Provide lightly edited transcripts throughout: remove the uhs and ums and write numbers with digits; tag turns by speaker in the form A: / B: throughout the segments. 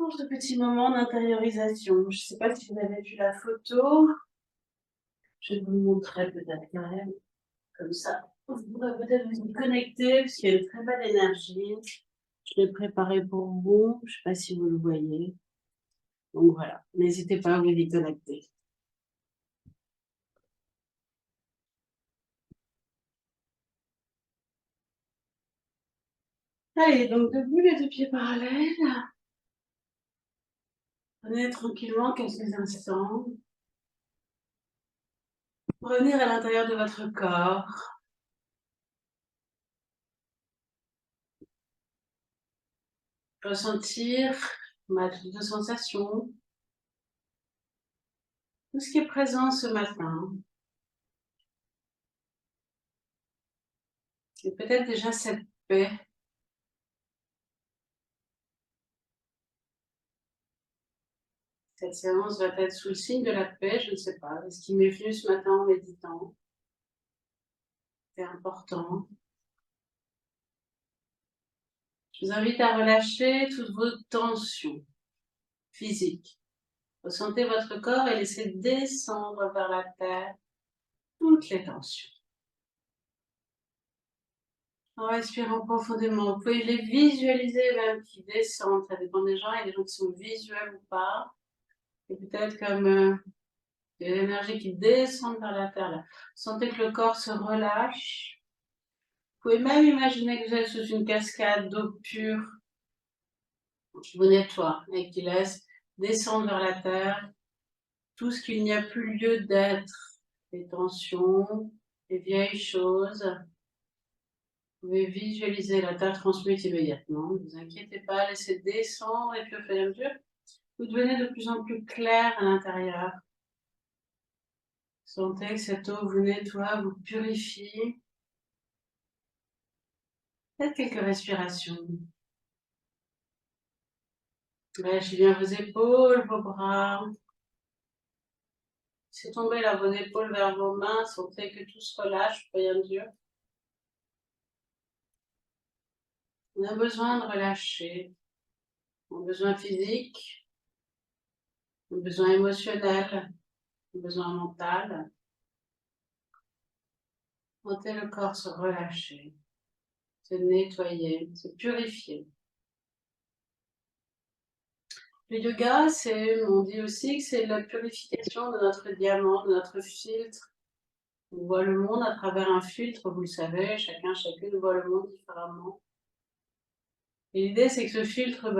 A: Pour ce petit moment d'intériorisation. Je ne sais pas si vous avez vu la photo. Je vous le montrerai peut-être quand même, comme ça. Vous pourrez peut-être vous y connecter, parce qu'il y a une très belle énergie. Je l'ai préparé pour vous. Je ne sais pas si vous le voyez. Donc voilà, n'hésitez pas à vous y connecter. Allez, donc debout, les deux pieds parallèles. Prenez tranquillement quelques instants. Revenir à l'intérieur de votre corps. Ressentir de sensations. Tout ce qui est présent ce matin. Et peut-être déjà cette paix. Cette séance va être sous le signe de la paix, je ne sais pas. Ce qui m'est venu ce matin en méditant, c'est important. Je vous invite à relâcher toutes vos tensions physiques. Ressentez votre corps et laissez descendre vers la terre toutes les tensions. En respirant profondément, vous pouvez les visualiser même qui descendent. Ça dépend des gens, il y a des gens qui sont visuels ou pas. Et peut-être comme de l'énergie qui descend vers la terre. Là. Sentez que le corps se relâche. Vous pouvez même imaginer que vous êtes sous une cascade d'eau pure qui vous nettoie et qui laisse descendre vers la terre tout ce qu'il n'y a plus lieu d'être. Les tensions, les vieilles choses. Vous pouvez visualiser la terre transmute immédiatement. Ne vous inquiétez pas, laissez descendre et puis au fur et à mesure, vous devenez de plus en plus clair à l'intérieur. Sentez que cette eau vous nettoie, vous purifie. Faites quelques respirations. Lâchez bien vos épaules, vos bras. Laissez tomber là vos épaules vers vos mains, sentez que tout se relâche, rien de dur. On a besoin de relâcher. On a besoin physique, on a besoin émotionnel, on a besoin mental. Sentez le corps se relâcher, se nettoyer, se purifier. Le yoga, on dit aussi que c'est la purification de notre diamant, de notre filtre. On voit le monde à travers un filtre, vous le savez, chacune voit le monde différemment. Et l'idée, c'est que ce filtre,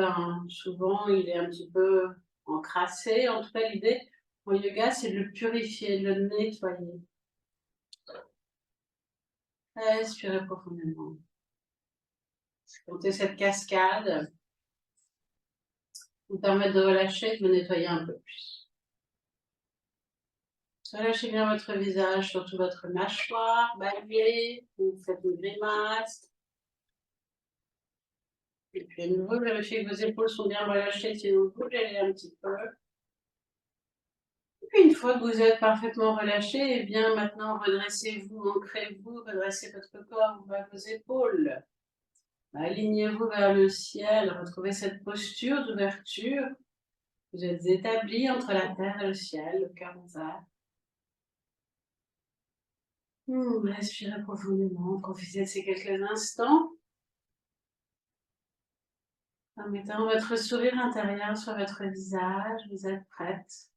A: souvent, il est un petit peu encrassé. En tout cas, l'idée, en yoga, c'est de le purifier, de le nettoyer. Respirez profondément. Sentez cette cascade vous permettre de relâcher, de vous nettoyer un peu plus. Relâchez bien votre visage, surtout votre mâchoire, bâillée, vous faites une grimace. Et puis à nouveau, vérifiez que vos épaules sont bien relâchées, sinon bougez-les un petit peu. Et puis une fois que vous êtes parfaitement relâché, et bien maintenant redressez-vous, ancrez-vous, redressez votre corps vers vos épaules. Alignez-vous vers le ciel, retrouvez cette posture d'ouverture. Vous êtes établi entre la terre et le ciel, le cœur ouvert. Respirez profondément, profitez de ces quelques instants. En mettant votre sourire intérieur sur votre visage, vous êtes prête.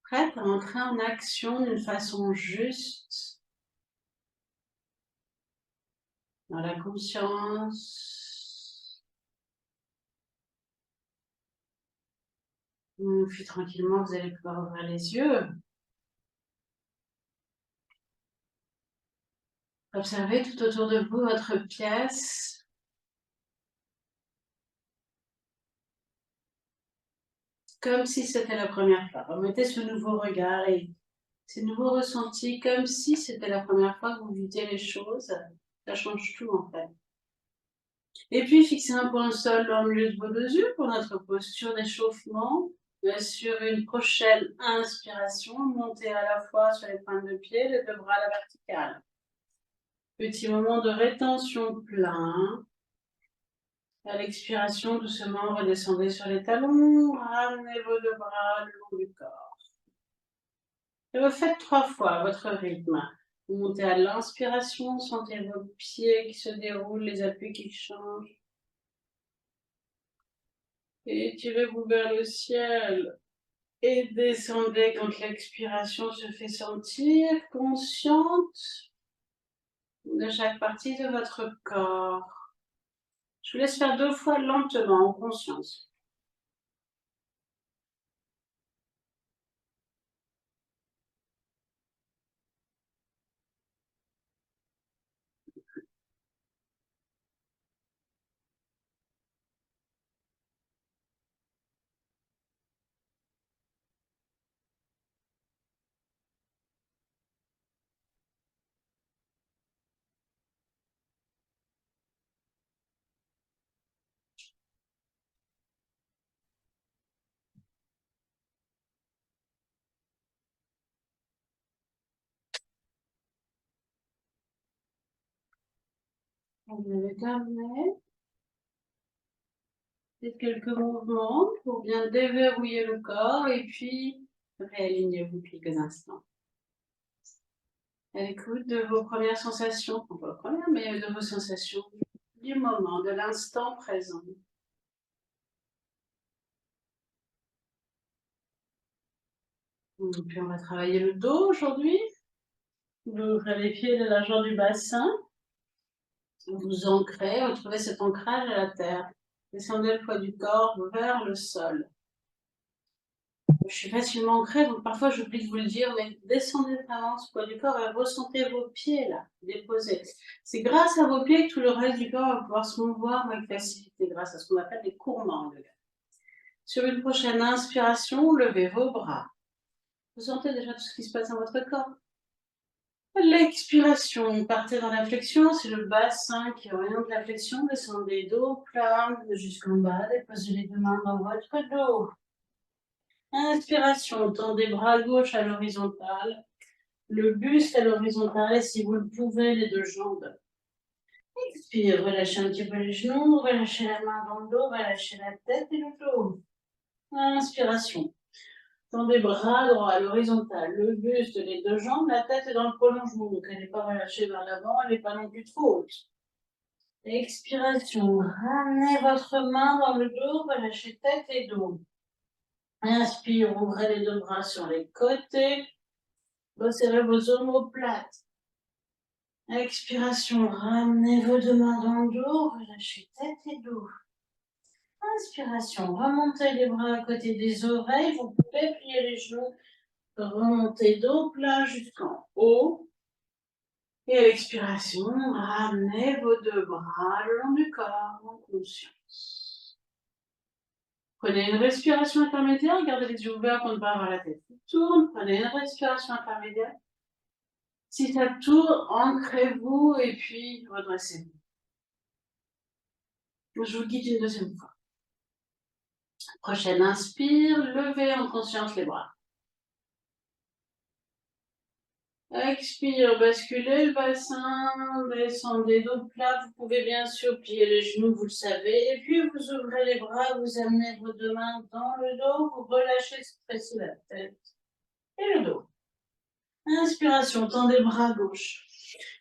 A: Prête à entrer en action d'une façon juste, dans la conscience. Puis tranquillement, vous allez pouvoir ouvrir les yeux. Observez tout autour de vous votre pièce. Comme si c'était la première fois. Remettez ce nouveau regard et ces nouveaux ressentis comme si c'était la première fois que vous viviez les choses. Ça change tout en fait. Et puis fixez un point au sol au milieu de vos deux yeux pour notre posture d'échauffement. Sur une prochaine inspiration, montez à la fois sur les pointes de pied, les deux bras à la verticale. Petit moment de rétention plein. À l'expiration, doucement, redescendez sur les talons, ramenez vos deux bras le long du corps. Et vous faites 3 fois à votre rythme. Vous montez à l'inspiration, sentez vos pieds qui se déroulent, les appuis qui changent. Et tirez-vous vers le ciel. Et descendez quand l'expiration se fait sentir, consciente de chaque partie de votre corps. Je vous laisse faire 2 fois lentement, en conscience. Vous avez terminé. Faites quelques mouvements pour bien déverrouiller le corps et puis réalignez-vous quelques instants. À l'écoute de vos premières sensations, pas vos premières, mais de vos sensations du moment, de l'instant présent. Et puis on va travailler le dos aujourd'hui. Vous ouvrez les pieds de largeur du bassin. Vous ancrez, retrouvez cet ancrage à la terre. Descendez le poids du corps vers le sol. Je suis facilement ancrée, donc parfois j'oublie de vous le dire, mais descendez vraiment ce poids du corps et ressentez vos pieds là, déposés. C'est grâce à vos pieds que tout le reste du corps va pouvoir se mouvoir avec facilité, grâce à ce qu'on appelle les courbements. Sur une prochaine inspiration, levez vos bras. Vous sentez déjà tout ce qui se passe dans votre corps. L'expiration, partez dans la flexion, c'est le bassin qui oriente la flexion, descendez dos plat jusqu'en bas, déposez les deux mains dans votre dos. Inspiration, tendez bras gauche à l'horizontale, le buste à l'horizontale et si vous le pouvez, les deux jambes. Expire, relâchez un petit peu les genoux, relâchez la main dans le dos, relâchez la tête et le dos. Inspiration. Tendez bras droit à l'horizontale, le buste, les deux jambes, la tête est dans le prolongement, donc elle n'est pas relâchée vers l'avant, elle n'est pas non plus trop haute. Expiration, ramenez votre main dans le dos, relâchez tête et dos. Inspire, ouvrez les deux bras sur les côtés, resserrez vos omoplates. Expiration, ramenez vos deux mains dans le dos, relâchez tête et dos. Inspiration, remontez les bras à côté des oreilles, vous pouvez plier les genoux, remontez dos plat jusqu'en haut. Et à l'expiration, ramenez vos deux bras le long du corps en conscience. Prenez une respiration intermédiaire, gardez les yeux ouverts pour ne pas avoir la tête qui tourne. Prenez une respiration intermédiaire. Si ça tourne, ancrez-vous et puis redressez-vous. Je vous guide une deuxième fois. Prochaine inspire, levez en conscience les bras. Expire, basculez le bassin, descendez dos plat. Vous pouvez bien sûr plier les genoux, vous le savez. Et puis vous ouvrez les bras, vous amenez vos deux mains dans le dos, vous relâchez, stressez la tête et le dos. Inspiration, tendez le bras gauche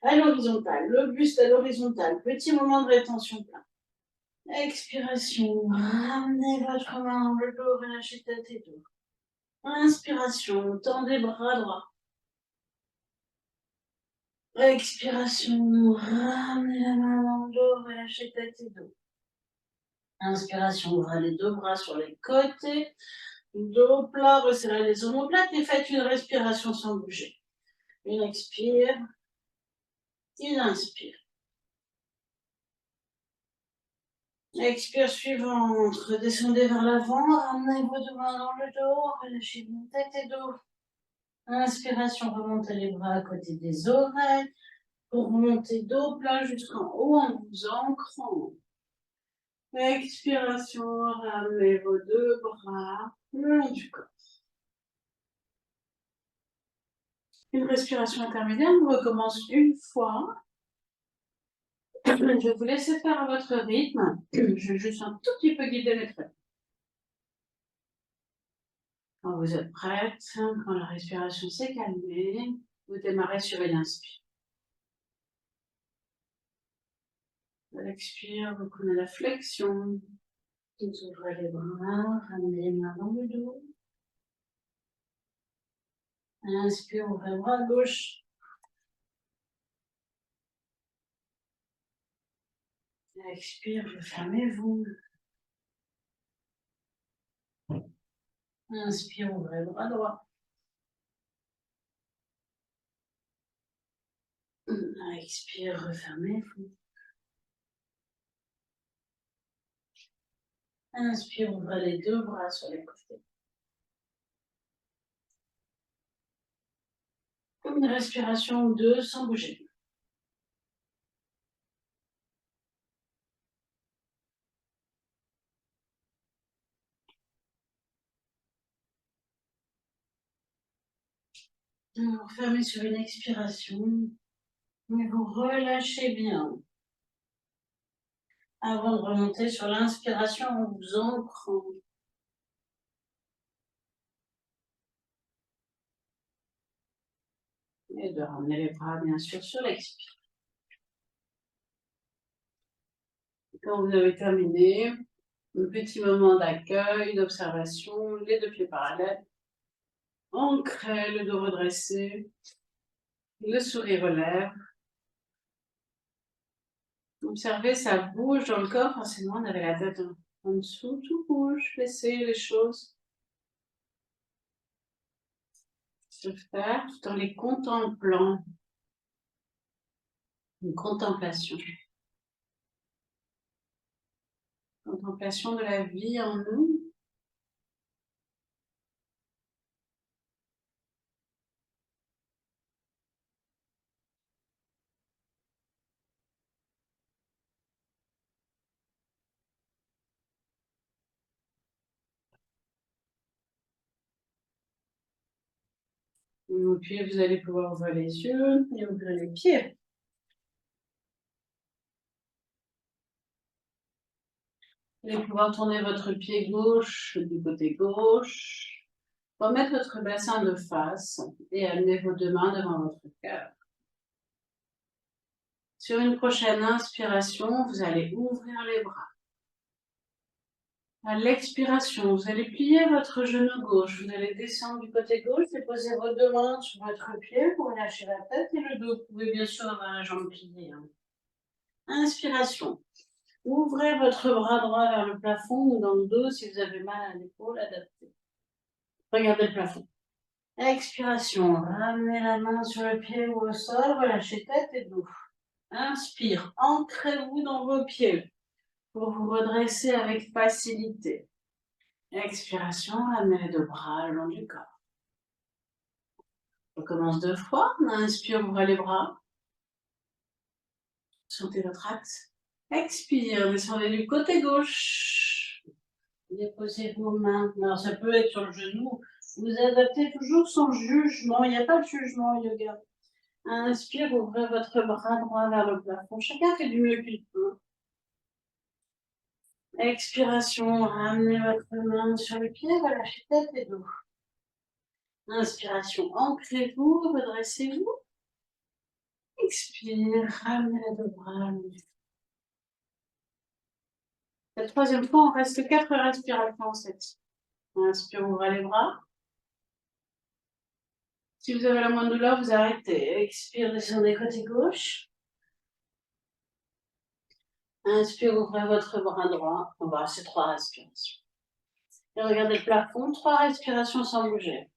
A: à l'horizontale, le buste à l'horizontale. Petit moment de rétention plein. Expiration, ramenez votre main dans le dos, relâchez tête et dos. Inspiration, tendez bras droit. Expiration, ramenez la main dans le dos, relâchez tête et dos. Inspiration, ouvrez les deux bras sur les côtés. Dos plat, resserrez les omoplates et faites une respiration sans bouger. Une expire, une inspire. Expire suivante, redescendez vers l'avant, ramenez vos deux mains dans le dos, relâchez tête et dos. Inspiration, remontez les bras à côté des oreilles, remontez dos plat jusqu'en haut en vous ancrant. Expiration, ramenez vos deux bras le long du corps. Une respiration intermédiaire, on recommence une fois. Je vais vous laisser faire à votre rythme. Je vais juste un tout petit peu guider mes traits. Quand vous êtes prête, quand la respiration s'est calmée, vous démarrez sur une inspire. À l'expire, vous prenez la flexion. Vous ouvrez les bras, ramenez les mains dans le dos. Inspire, ouvrez le bras gauche. Expire, fermez-vous. Inspire, ouvrez le bras droit. Expire, refermez-vous. Inspire, ouvrez les deux bras sur les côtés. Une respiration ou deux sans bouger. Vous fermez sur une expiration, mais vous relâchez bien. Avant de remonter sur l'inspiration en vous ancrant. Et de ramener les bras bien sûr sur l'expire. Quand vous avez terminé, un petit moment d'accueil, d'observation, les deux pieds parallèles. Ancrez, le dos redressé, le sourire aux lèvres. Observez, ça bouge dans le corps, forcément, on avait la tête en dessous, tout bouge, laissez les choses se faire tout en les contemplant. Une contemplation. Contemplation de la vie en nous. Et puis vous allez pouvoir ouvrir les yeux et ouvrir les pieds. Vous allez pouvoir tourner votre pied gauche du côté gauche. Remettre votre bassin de face et amener vos deux mains devant votre cœur. Sur une prochaine inspiration, vous allez ouvrir les bras. À l'expiration, vous allez plier votre genou gauche. Vous allez descendre du côté gauche et poser vos deux mains sur votre pied pour relâcher la tête et le dos. Vous pouvez bien sûr avoir la jambe pliée. Inspiration. Ouvrez votre bras droit vers le plafond ou dans le dos si vous avez mal à l'épaule, adapté. Regardez le plafond. Expiration. Ramenez la main sur le pied ou au sol, relâchez tête et dos. Inspire. Ancrez-vous dans vos pieds pour vous redresser avec facilité. Expiration, ramenez les deux bras le long du corps. On recommence deux fois. Inspire, ouvrez les bras. Sentez votre axe. Expire, descendez du côté gauche. Déposez vos mains. Alors ça peut être sur le genou. Vous adaptez toujours sans jugement. Il n'y a pas de jugement au yoga. Inspire, ouvrez votre bras droit vers le plafond. Chacun fait du mieux qu'il peut. Expiration, ramenez votre main sur le pied, relâchez tête et dos. Inspiration, ancrez-vous, redressez-vous. Expire, ramenez les deux bras. La troisième fois, on reste 4 respirations. Inspire, ouvrez les bras. Si vous avez la moindre douleur, vous arrêtez. Expire, descendez côté gauche. Inspire, ouvrez votre bras droit. On va rester 3 respirations. Et regardez le plafond, 3 respirations sans bouger.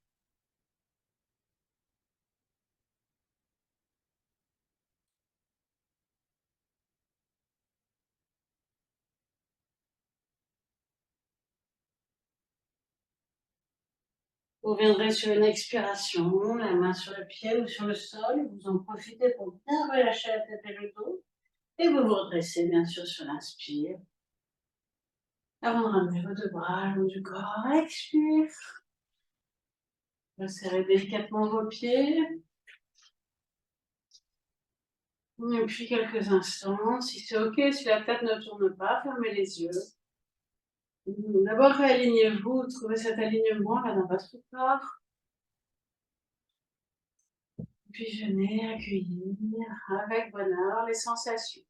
A: Vous viendrez sur une expiration, la main sur le pied ou sur le sol. Vous en profitez pour bien relâcher la tête et le dos. Et vous vous redressez bien sûr sur l'inspire. Avant de ramener vos deux bras le long du corps, expire. Resserrez délicatement vos pieds. Et puis quelques instants, si c'est OK, si la tête ne tourne pas, fermez les yeux. D'abord, réalignez-vous, trouvez cet alignement là dans votre corps. Puis venez accueillir avec bonheur les sensations.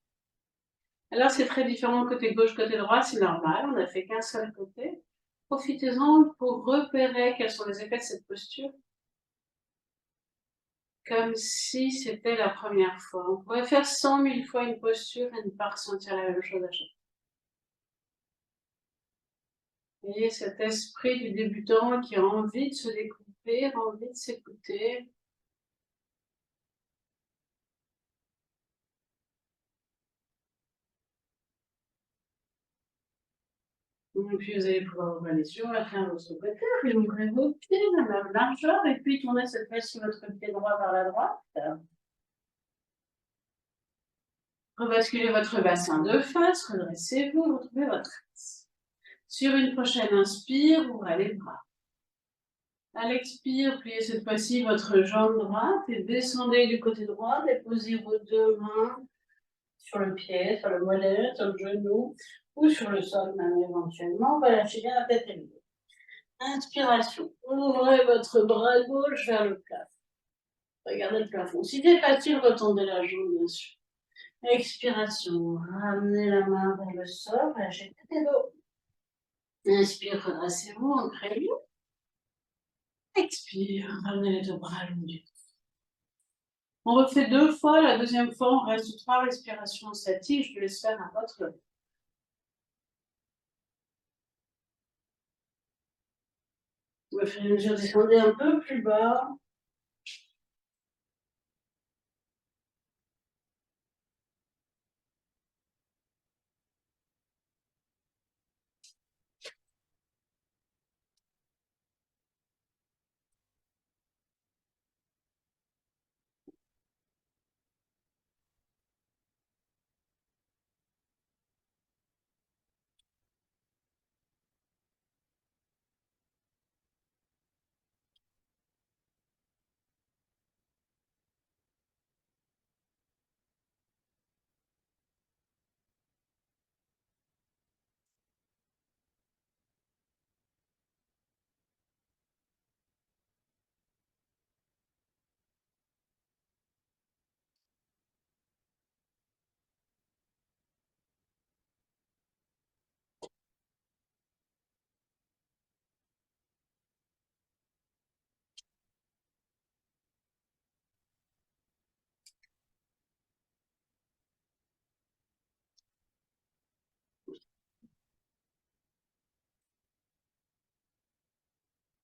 A: Alors, c'est très différent côté gauche, côté droit, c'est normal, on n'a fait qu'un seul côté. Profitez-en pour repérer quels sont les effets de cette posture, comme si c'était la première fois. On pourrait faire 100 000 fois une posture et ne pas ressentir la même chose à chaque fois. Voyez cet esprit du débutant qui a envie de se découvrir, envie de s'écouter. Et puis vous allez pouvoir ouvrir les yeux, faire votre côté, puis ouvrez vos pieds à la même largeur, et puis tournez cette fois-ci votre pied droit vers la droite. Rebasculez votre bassin de face, redressez-vous, retrouvez votre axe. Sur une prochaine inspire, ouvrez les bras. À l'expire, pliez cette fois-ci votre jambe droite et descendez du côté droit, déposez vos deux mains sur le pied, sur le mollet, sur le genou ou sur le sol même éventuellement. Relâchez bien la tête élevée. Inspiration, ouvrez votre bras gauche vers le plafond. Regardez le plafond. Si c'est facile, retendez la jambe bien sûr. Expiration, ramenez la main vers le sol, relâchez tête et dos. Inspire, redressez-vous, ancrez-vous. Expire, ramenez les deux bras long du cou. On refait 2 fois, la deuxième fois, on reste 3 respirations statiques, je vous laisse faire à votre rythme. Au fur et à mesure, descendez un peu plus bas.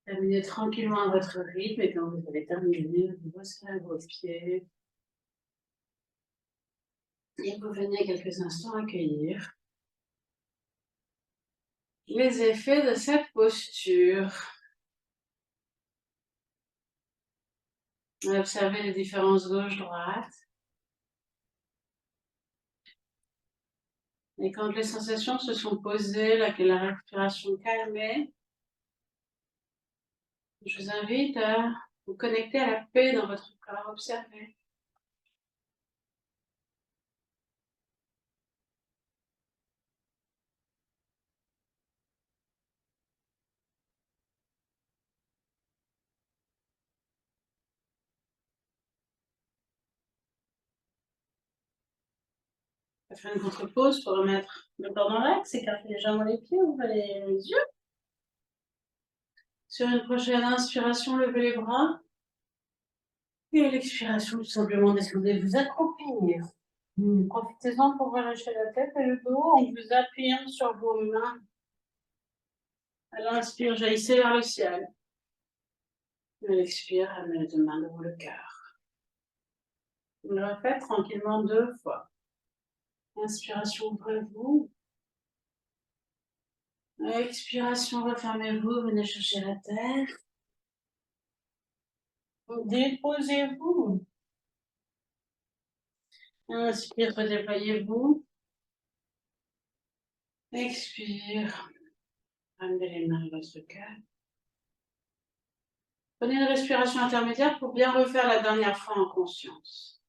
A: Terminez tranquillement à votre rythme et quand vous avez terminé, vous resserrez vos pieds. Et vous venez quelques instants accueillir les effets de cette posture. Observez les différences gauche-droite. Et quand les sensations se sont posées, là, que la respiration calmée, je vous invite à vous connecter à la paix dans votre corps. Observez. On va faire une contre-pause pour remettre le corps dans l'axe, écarter les jambes et les pieds, ouvrez les yeux. Sur une prochaine inspiration, levez les bras. Et à l'expiration, tout simplement descendez, vous accroupir. Profitez-en pour relâcher la tête et le dos en vous appuyant sur vos mains. À l'inspire, jaillissez vers le ciel. À l'expire, amenez les deux mains devant le cœur. On le répète tranquillement 2 fois. Inspiration, ouvrez-vous. Expiration, refermez-vous, venez chercher la terre. Déposez-vous. Inspire, redéployez-vous. Expire. Ramenez les mains à votre cœur. Prenez une respiration intermédiaire pour bien refaire la dernière fois en conscience.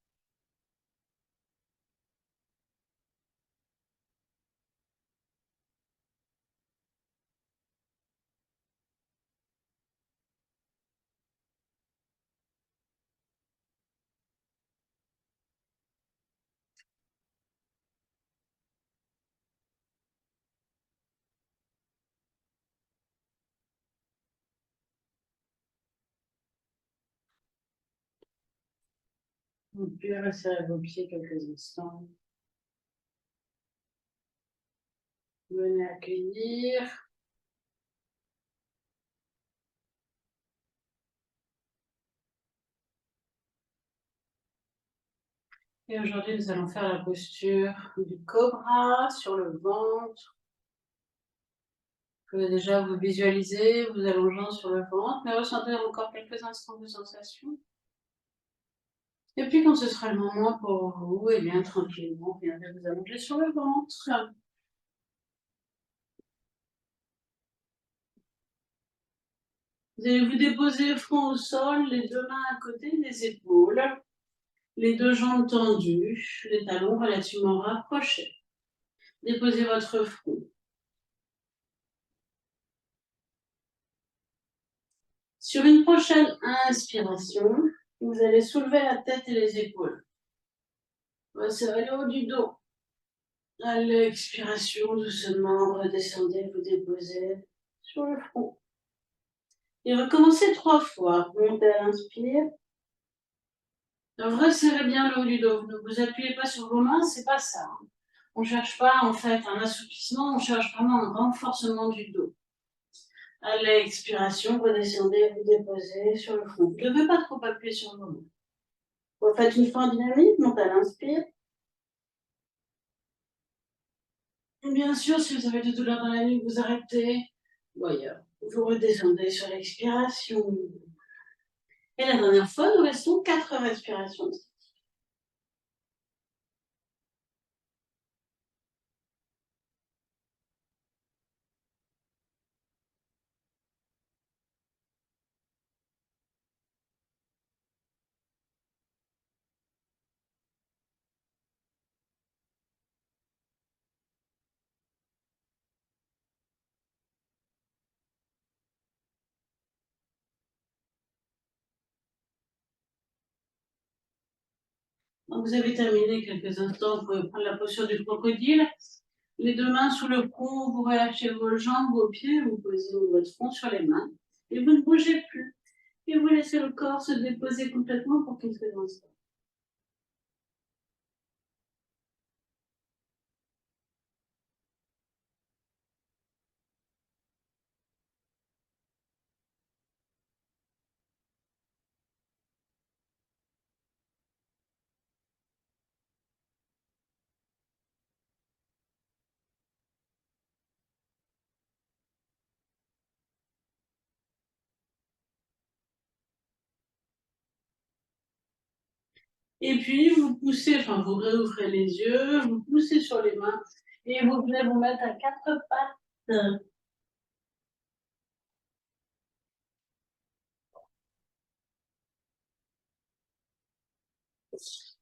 A: Vous pouvez resserrer vos pieds quelques instants. Venez accueillir. Et aujourd'hui, nous allons faire la posture du cobra sur le ventre. Vous pouvez déjà vous visualiser, vous allongeant sur le ventre, mais ressentez encore quelques instants de sensation. Et puis, quand ce sera le moment pour vous, et bien tranquillement, vous viendrez vous allonger sur le ventre. Vous allez vous déposer front au sol, les deux mains à côté des épaules, les deux jambes tendues, les talons relativement rapprochés. Déposez votre front. Sur une prochaine inspiration, vous allez soulever la tête et les épaules. On va serrer le haut du dos. À l'expiration, doucement, redescendez, vous déposez sur le front. Et recommencez 3 fois. Montez à l'inspire. Resserrez bien le haut du dos. Ne vous appuyez pas sur vos mains, c'est pas ça. On ne cherche pas en fait un assouplissement, on cherche vraiment un renforcement du dos. À l'expiration, redescendez, vous déposez sur le front. Vous ne devez pas trop appuyer sur vos mains. Vous faites une fin dynamique, montez à l'inspire. Bien sûr, si vous avez des douleurs dans la nuque, vous arrêtez. Ou ailleurs. Vous redescendez sur l'expiration. Et la dernière fois, nous restons 4 respirations. Donc, vous avez terminé quelques instants, vous pouvez prendre la posture du crocodile. Les deux mains sous le cou, vous relâchez vos jambes, vos pieds, vous posez votre front sur les mains et vous ne bougez plus. Et vous laissez le corps se déposer complètement pour quelques instants. Et puis, vous poussez, enfin, vous réouvrez les yeux, vous poussez sur les mains et vous venez vous mettre à 4 pattes.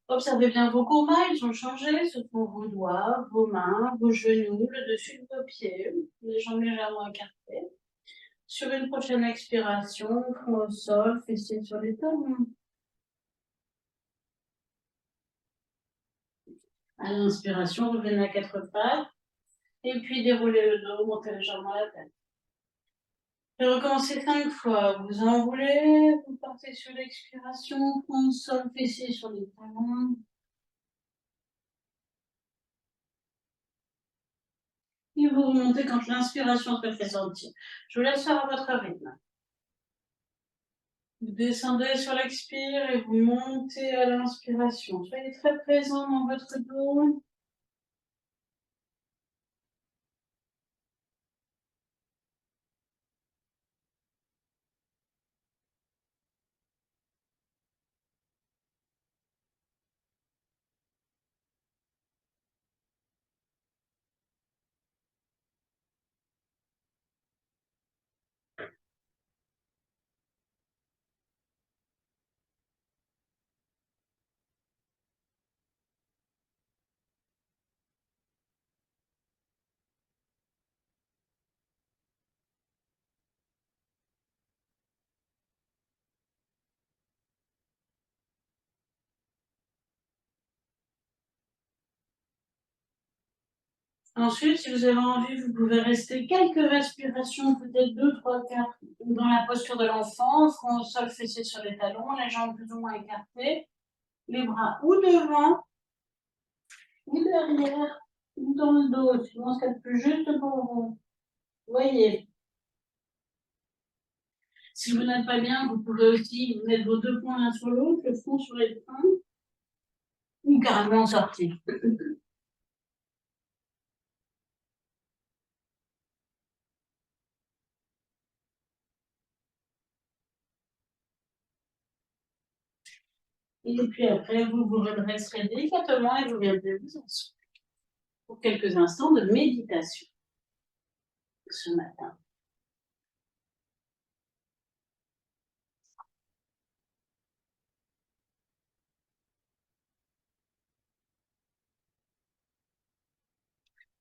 A: Observez bien vos combats, ils ont changé. Ce sont vos doigts, vos mains, vos genoux, le dessus de vos pieds, les jambes légèrement écartées. Sur une prochaine expiration, front au sol, fessiers sur les talons. À l'inspiration, revenez à 4 pattes. Et puis déroulez le dos, montez légèrement la tête. Et recommencez 5 fois. Vous enroulez, vous partez sur l'expiration, front au sol, fessiers sur les talons. Et vous remontez quand l'inspiration se fait sentir. Je vous laisse faire à votre rythme. Vous descendez sur l'expire et vous montez à l'inspiration. Soyez très présent dans votre dos. Ensuite, si vous avez envie, vous pouvez rester quelques respirations, peut-être 2, 3, 4, dans la posture de l'enfant, front au sol, fessiers sur les talons, les jambes plus ou moins écartées. les bras ou devant, ou derrière, ou dans le dos, suivant ce qu'il y a de plus juste pour vous. Voyez. Si vous n'êtes pas bien, vous pouvez aussi mettre vos deux poings l'un sur l'autre, le front sur les poings, ou carrément sortir. Et puis après, vous vous redresserez délicatement et vous viendrez vous asseoir pour quelques instants de méditation ce matin.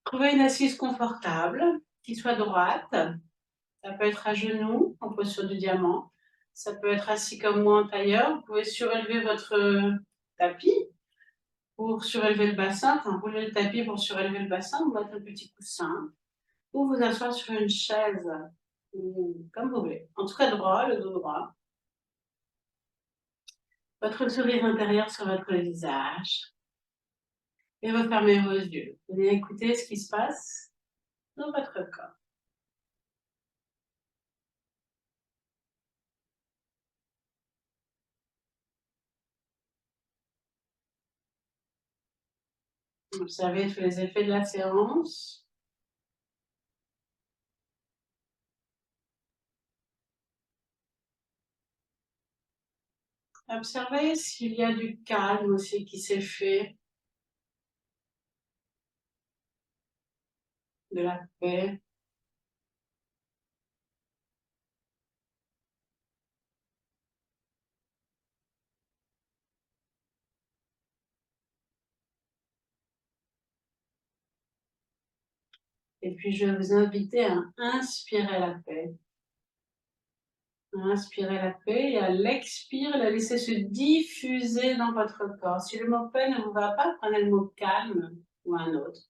A: Trouvez une assise confortable, qui soit droite. Ça peut être à genoux, en posture du diamant. Ça peut être assis comme moi en tailleur. Vous pouvez surélever votre tapis pour surélever le bassin, enfin rouler le tapis pour surélever le bassin, ou mettre un petit coussin, ou vous asseoir sur une chaise, comme vous voulez. En tout cas droit, le dos droit. Votre sourire intérieur sur votre visage. Et refermez vos yeux. Venez écouter ce qui se passe dans votre corps. Observez tous les effets de la séance. Observez s'il y a du calme aussi qui s'est fait, de la paix. Et puis je vais vous inviter à inspirer la paix. À inspirer la paix et à l'expirer, la laisser se diffuser dans votre corps. Si le mot paix ne vous va pas, prenez le mot calme ou un autre.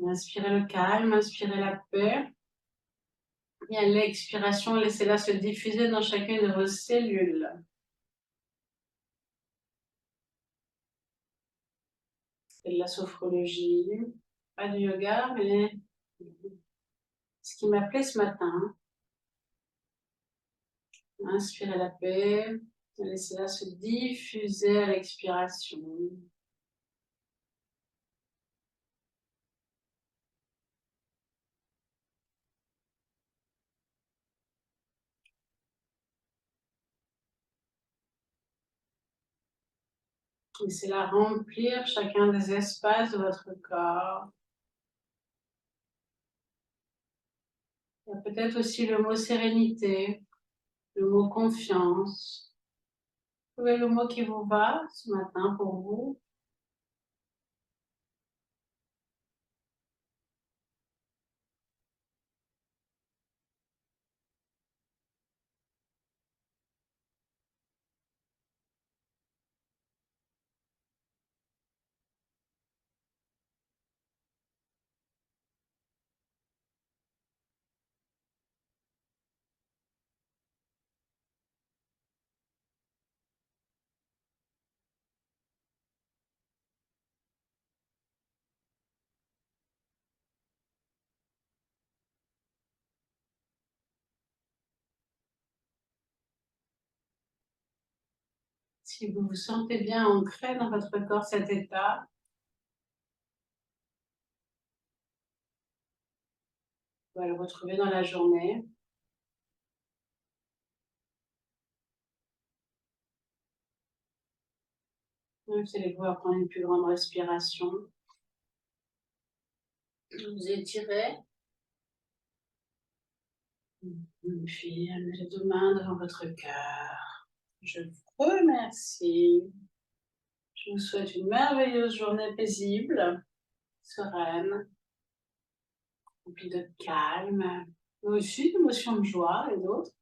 A: Inspirez le calme, inspirez la paix. Et à l'expiration, laissez-la se diffuser dans chacune de vos cellules. C'est de la sophrologie, pas du yoga, mais ce qui m'appelait ce matin. Inspirez la paix, laissez-la se diffuser à l'expiration. Laissez-la remplir chacun des espaces de votre corps. Il y a peut-être aussi le mot sérénité, le mot confiance. Trouvez le mot qui vous va ce matin pour vous. Si vous vous sentez bien ancré dans votre corps, cet état, vous allez le retrouver dans la journée. Vous allez pouvoir prendre une plus grande respiration. Vous étirez. Puis amenez les deux mains devant votre cœur. Je vous remercie. Je vous souhaite une merveilleuse journée paisible, sereine, remplie de calme, mais aussi d'émotions de joie et d'autres.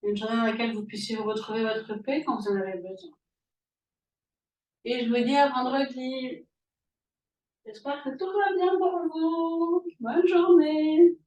A: Une journée dans laquelle vous puissiez vous retrouver votre paix quand vous en avez besoin. Et je vous dis à vendredi. J'espère que tout va bien pour vous. Bonne journée.